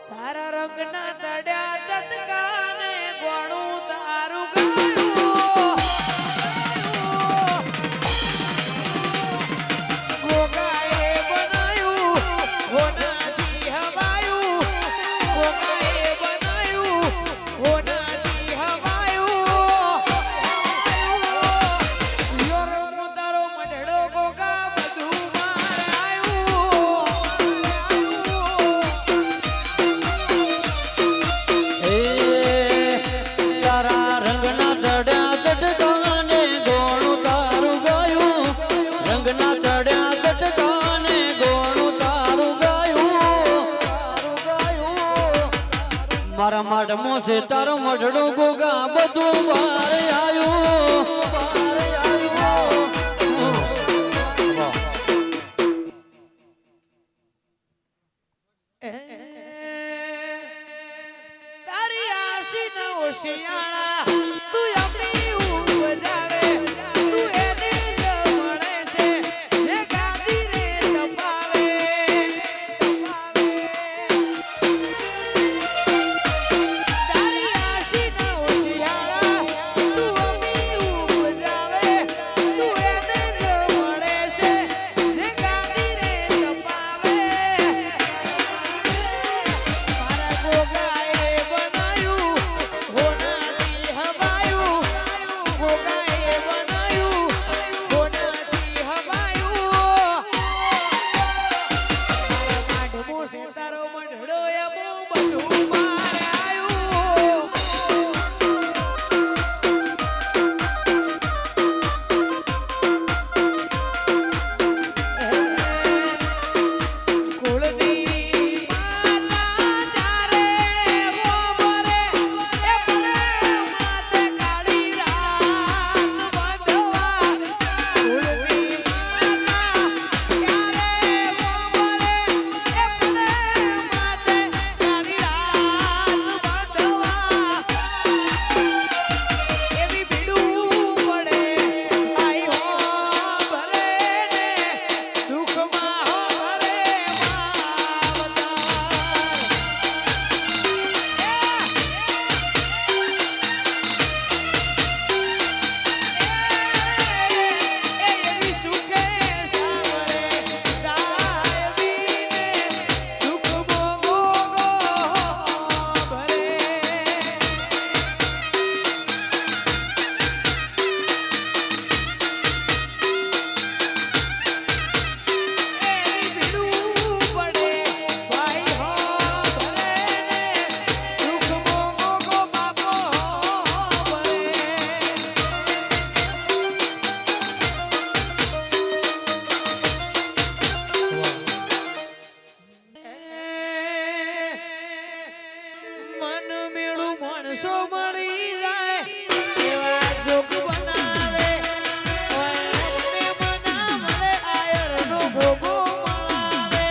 તારા રંગના ચડ્યા ચટકાને ગોણું તારું ગોગાએ બનાયું હોનાથી હવાયું ગોગાએ બનાયું હોનાથી હવાયું યોર તારો મઢડો ગોગા બધું મારા માડમો છે તારો મઢડું ગોગા બધું બહાર આવ્યું તારી આશી ન ઓશિયાળા તું આપણી ઊંઘ બજાવે તું એને જ મળે છે જે ગાદીને તપાવે તારી આશી ન ઓશિયાળા તું આપણી ઊંઘ બજાવે તું એને જ મળે છે જે ગાદીને તપાવે મારા ગોગાએ બનાયું હોનાથી હવાયું ગોગાએ બનાયું હોનાથી હવાયું મારા માઢમો છે તારો મઢડો એમો બધું બહાર આવ્યું કુળની માતા તારે ઓમરે એ પડે માતે કાળી રાત બાંધવા કુળની માતા તારે ઓમરે એ પડે માતે કાળી રાત બાંધવા એવી ભીડું પડે આઈ હો ભરે ને દુઃખમાં હો ભરે એવી સુખે સાવરે સાહેબીને દુઃખ ભોગો ભરે એવી ભીડું પડે ભાઈ હો ભરે ને દુઃખ ભોગો બાપો ભરે મન મેળું માણસો મળી જાય એવા જોગ બનાવે મને મના મળે આયરનો ભોગો મળાવે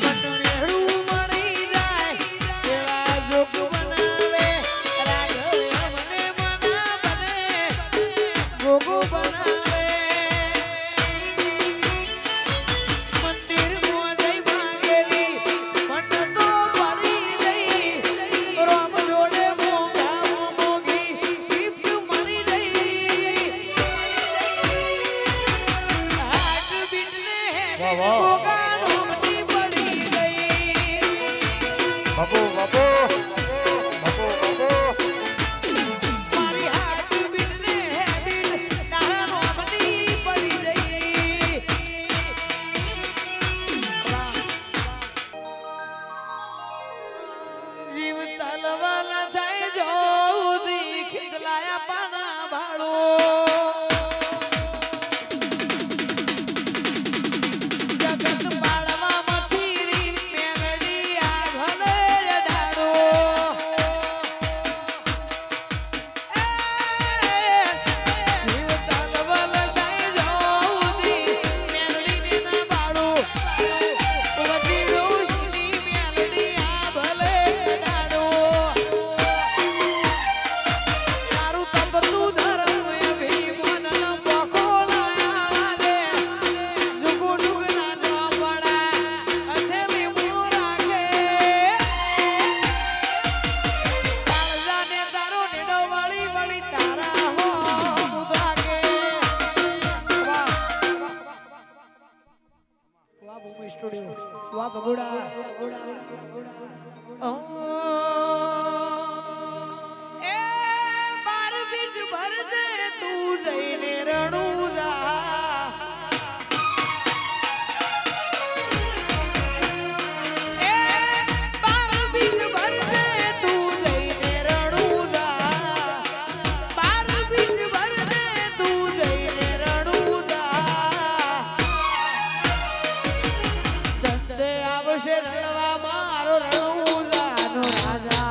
મન મેળું મળી જાય એવા જોગ બનાવે રાઘવ મને મના બને ભોગો બનાવે મંદિર માં જઈ માંગેલી મન તો પડી ગઈ રામ જોડે મોંઘા મોંઘી ગિફ્ટ મળી ગઈ હાટ બીટને વાહ, વાહ. મોંઘા રોમની પડી ગઈ બાપુ બાપુ બાપુ બાપુ મારી હાટ બીટને બીટ તારા રોમની પડી ગઈ જીવ તલવાના જાય જો ઉદી ખીદલાયા પાના ભાળો જગત પાડવા મથીરી મેલડી આ ભલે ડાળો સ્ટુડિયો વાહ ભગોડા એ બાર બીજ ભરજે તું જઈને રણુજા એ બાર બીજ ભરજે તું જઈને રણુજા બાર બીજ ભરજે તું જઈને રણુજા દંડે આવશે રણવા મારો રણુજાનો રાજા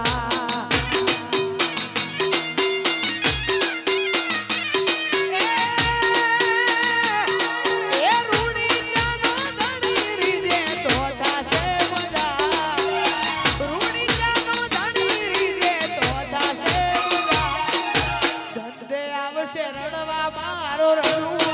રણવા મારો રણુજા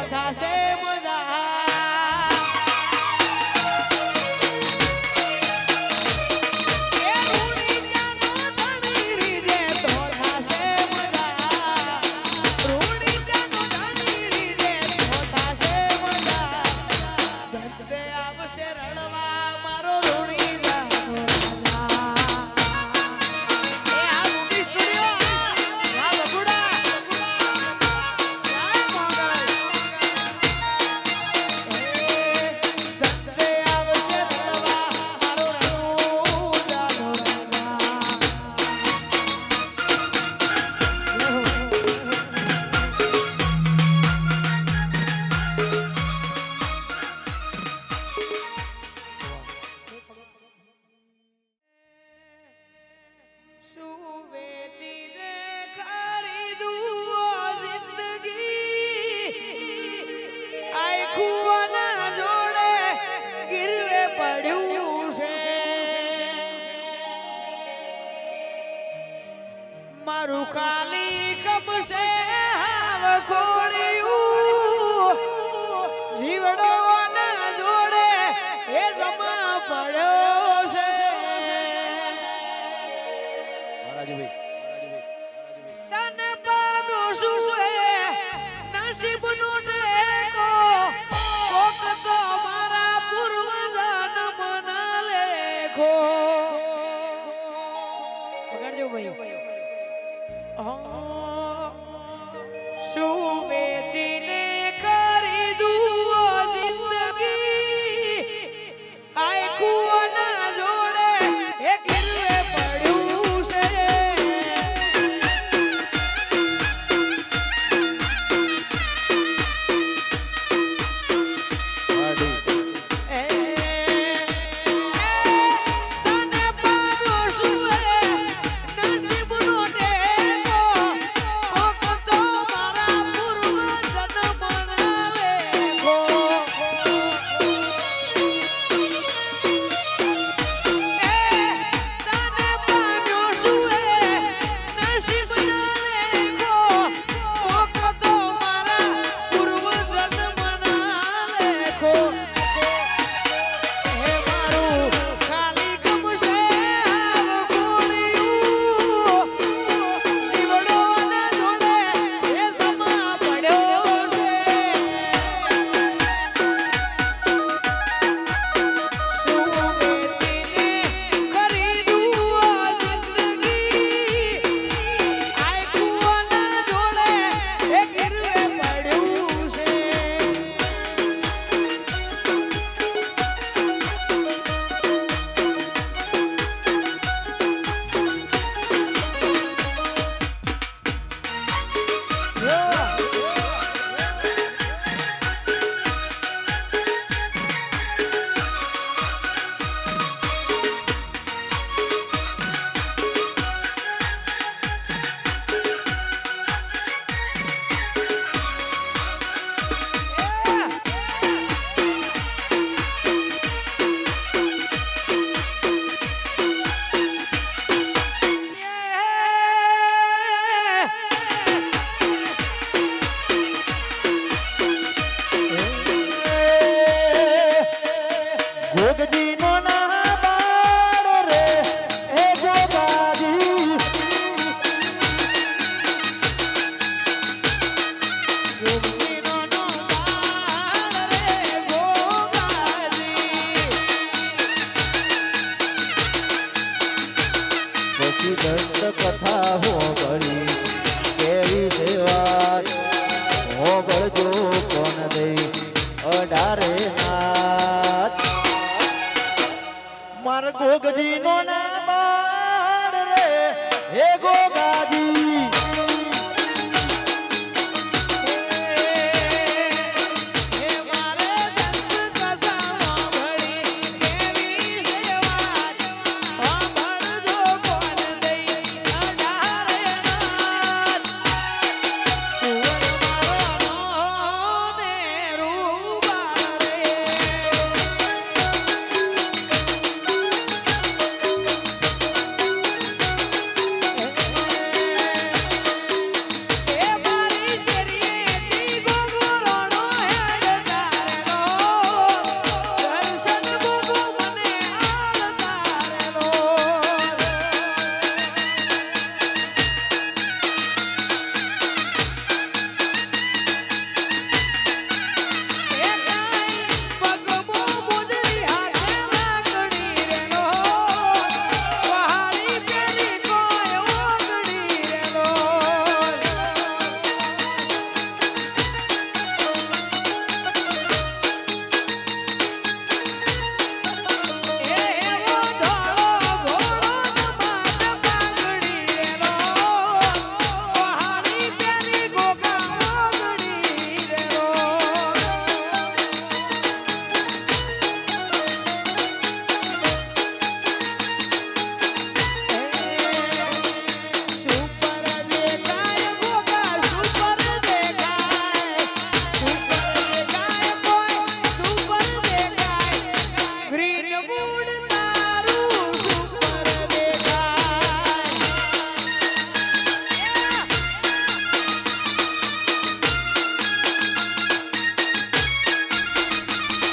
થશે મજા એ રૂડી જાનો ધણી રીજે તો થશે મજા રૂડી જાનો ધણી રીજે તો થશે મજા દંડે આવશે રણવા મારો રૂડી જાનો રાજા એ આ રૂડી સ્ટુડિયો આ બગુડા મારું ખાલી કમસે હાવ ખોળ્યું જીવડો ના જોડે એ જમા પડ્યો છે તને પામ્યો શું એ નસીબનો ટેકો કોક તો મારા પૂર્વ જન્મના લેખો વગાડજો ભાઈ શું વેચીને કરી દઉં જિંદગી આખું ના જોડે એ કિલ્લે પડ્યું છે તને પામ્યો શું નસીબનો ટેકો કોક તો મારા પૂર્વ જન્મ એવી દંત કથા હોગળી કેવી સેવા હોગળજો કોણ દઈ 18 નાથ માર ગોગજી નો ના બાળ રે હે ગોગાજી હે મારે દંત કથા ભળી કેવી સેવા સાંભળજો કોણ દઈ 18 નાથ સુવર મારો ને રૂબાળ રે એ મારી શેરીએથી ગોગોરોનો હેડ તારેલો દર્શન ગોગો મને આલ તારેલો એ કાઈ પગમો મુદરી હાથે લાકડી રેલો પહાડી પેલી કોઈ ઓગડી રેલો એવો ધોળો ઘોડો નમાટ પાઘડી રેલો પહાડી પેલી ગોગા ઓગડી રેલો સુપર દેખાય ગોગા સુપર દેખાય કોઈ સુપર દેખાય ગ્રીન મૂડ તારું સુપર દેખાય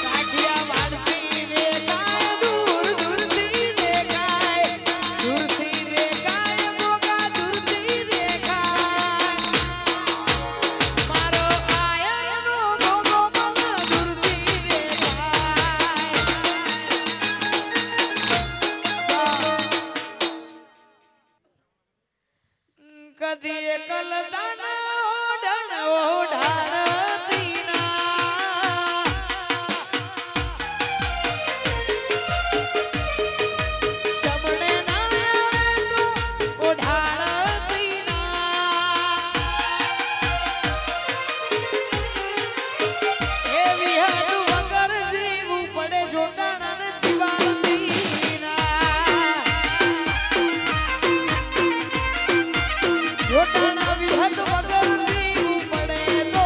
કાઠિયાવાડથી દેખાય દૂર દૂરથી દેખાય દૂરથી દેખાય ગોગા દૂરથી દેખાય મારો આયરનો ગોગો મને દૂરથી દેખાય કદી એકલતાના ઓઢણ ઓઢાડતી ના સબણે ના આવે તો ઓઢાડતી ના એવી હદ વગર જીવવું પડે જોટાણાને જીવાડતી ના જોટાણા વિહદ વગર જીવવું પડે તો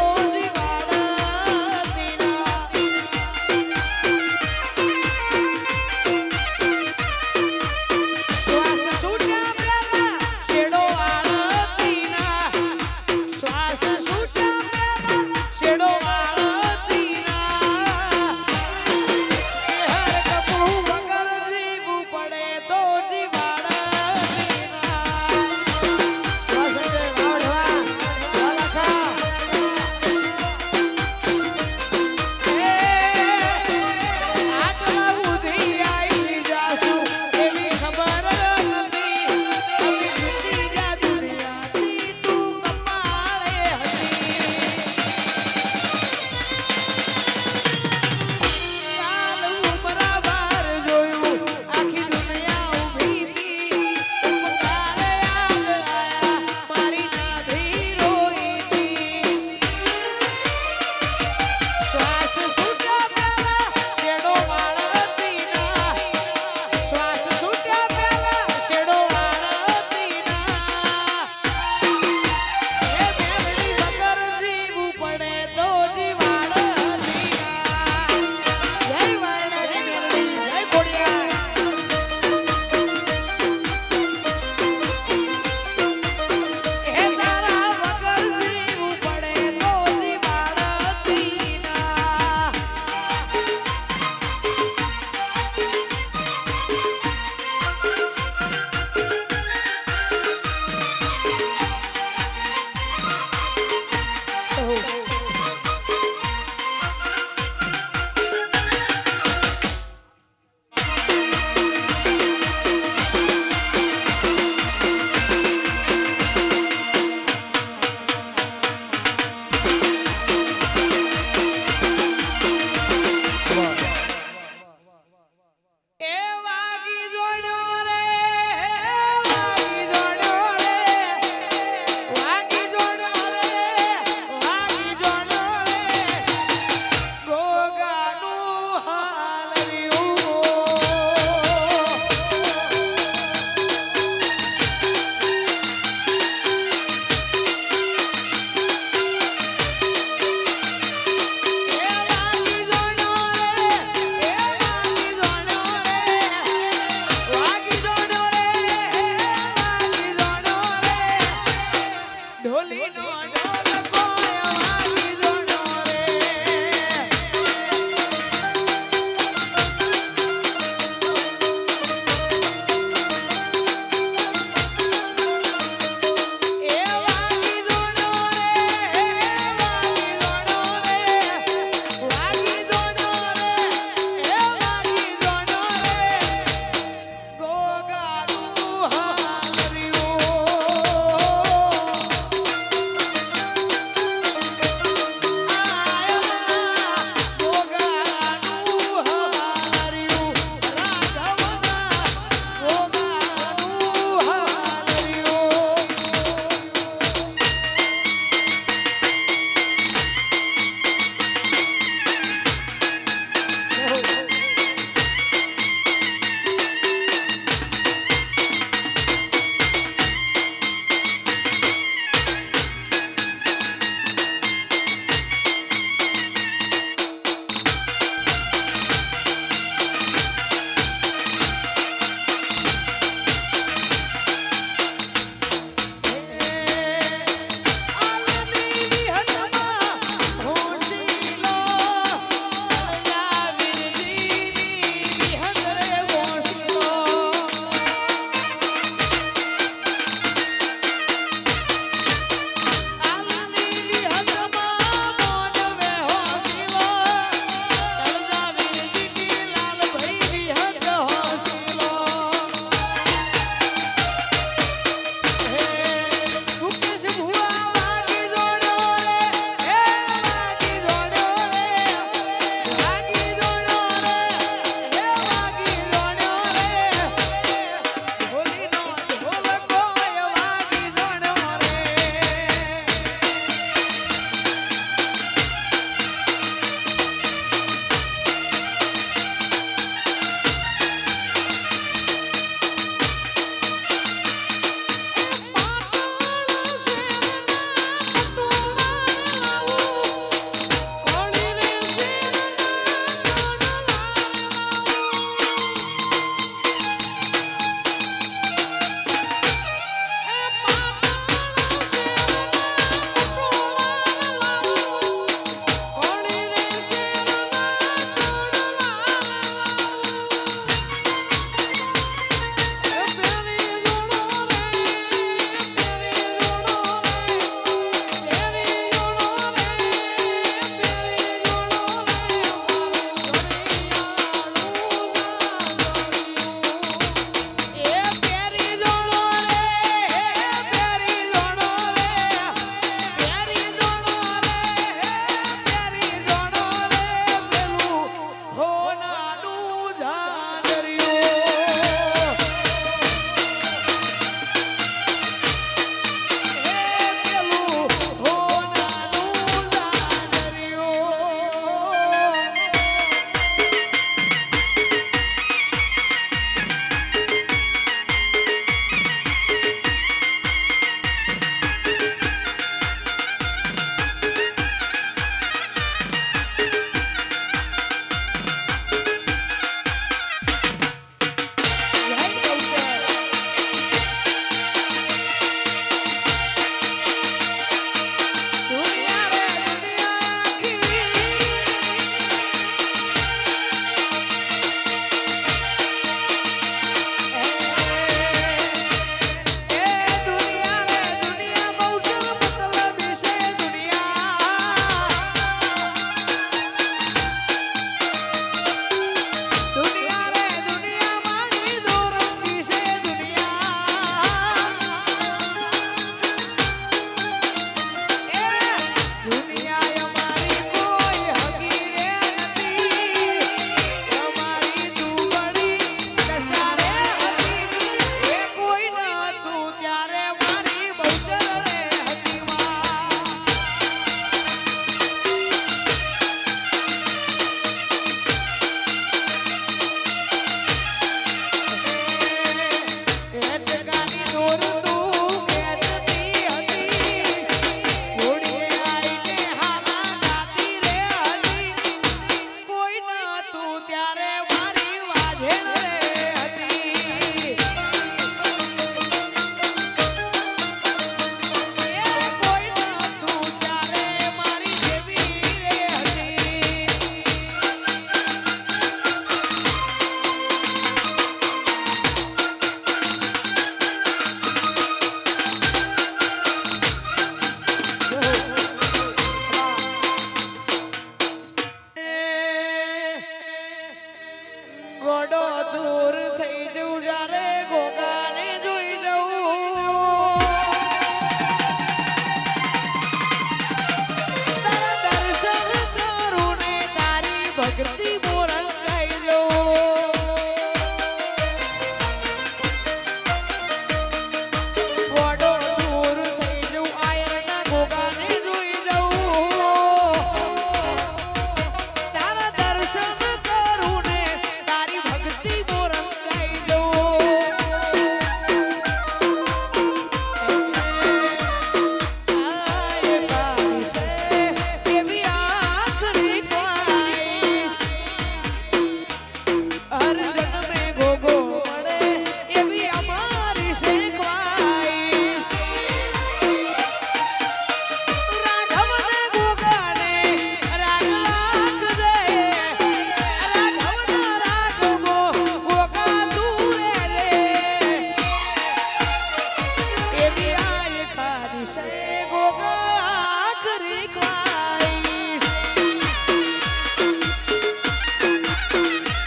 ખ્વાઈશ એ ગોગા આખરી ખ્વાઈશ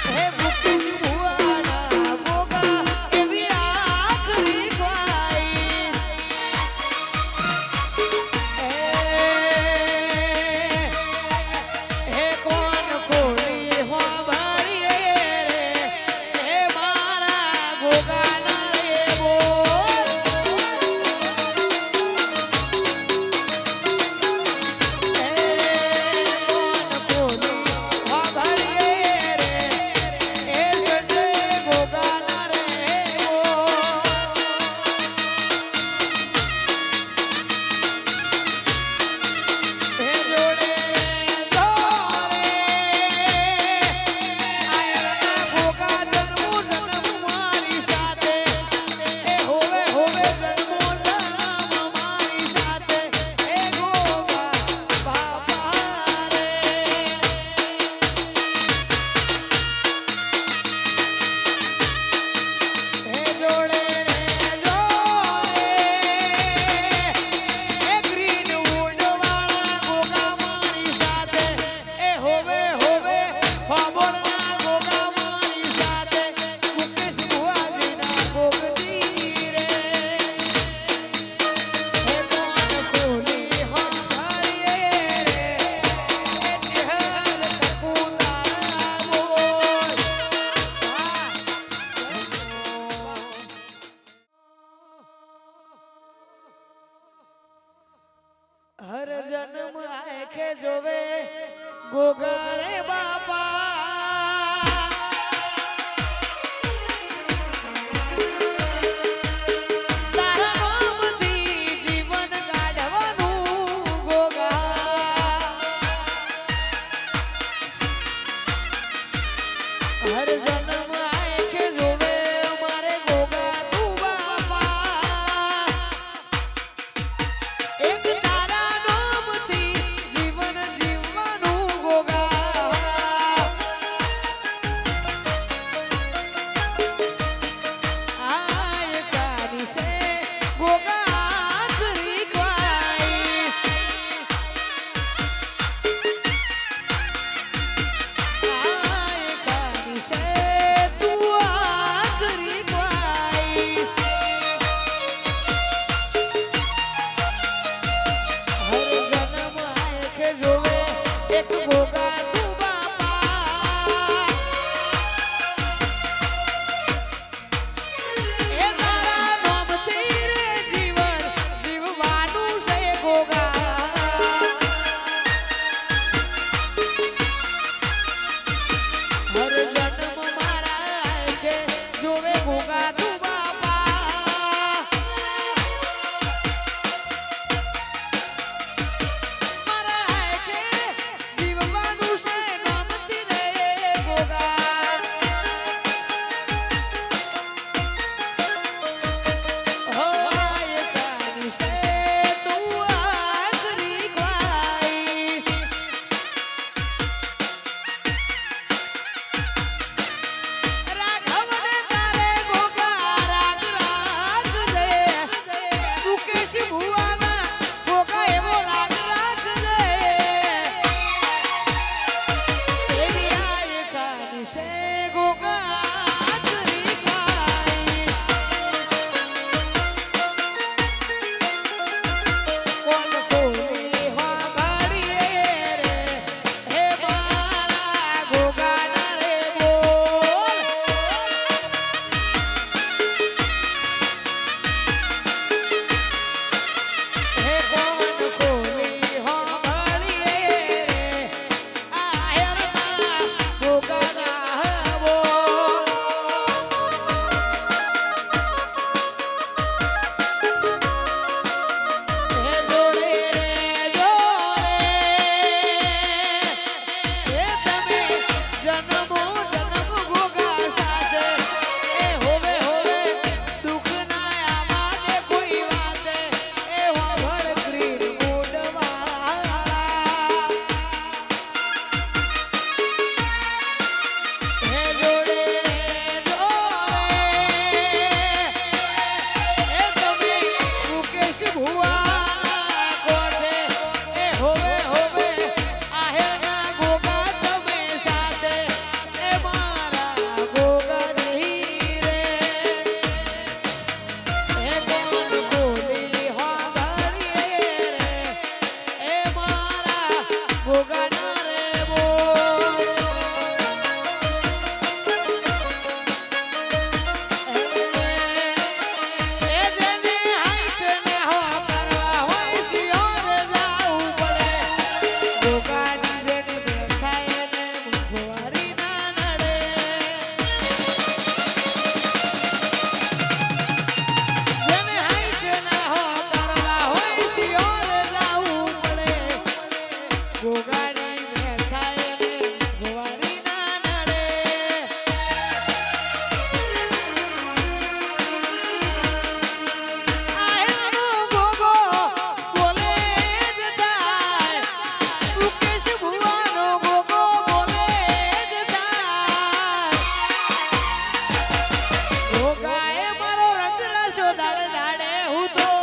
હે મુકેશ ભુવાના ગોગા એવી આખરી ખ્વાઈશ હે કોણ કોળી હોવાળીએ રે હે મારા ગોગાના રે બોલ हर जन्म आखे जोवे गोगा रे बापा तारा नामથી જીવન કાઢવાનું ગોગા હર જન્મ આखे જોવે મારે ગોગા તું બાપા એક તારા જીવન જીવવાનું ગોગા હું તો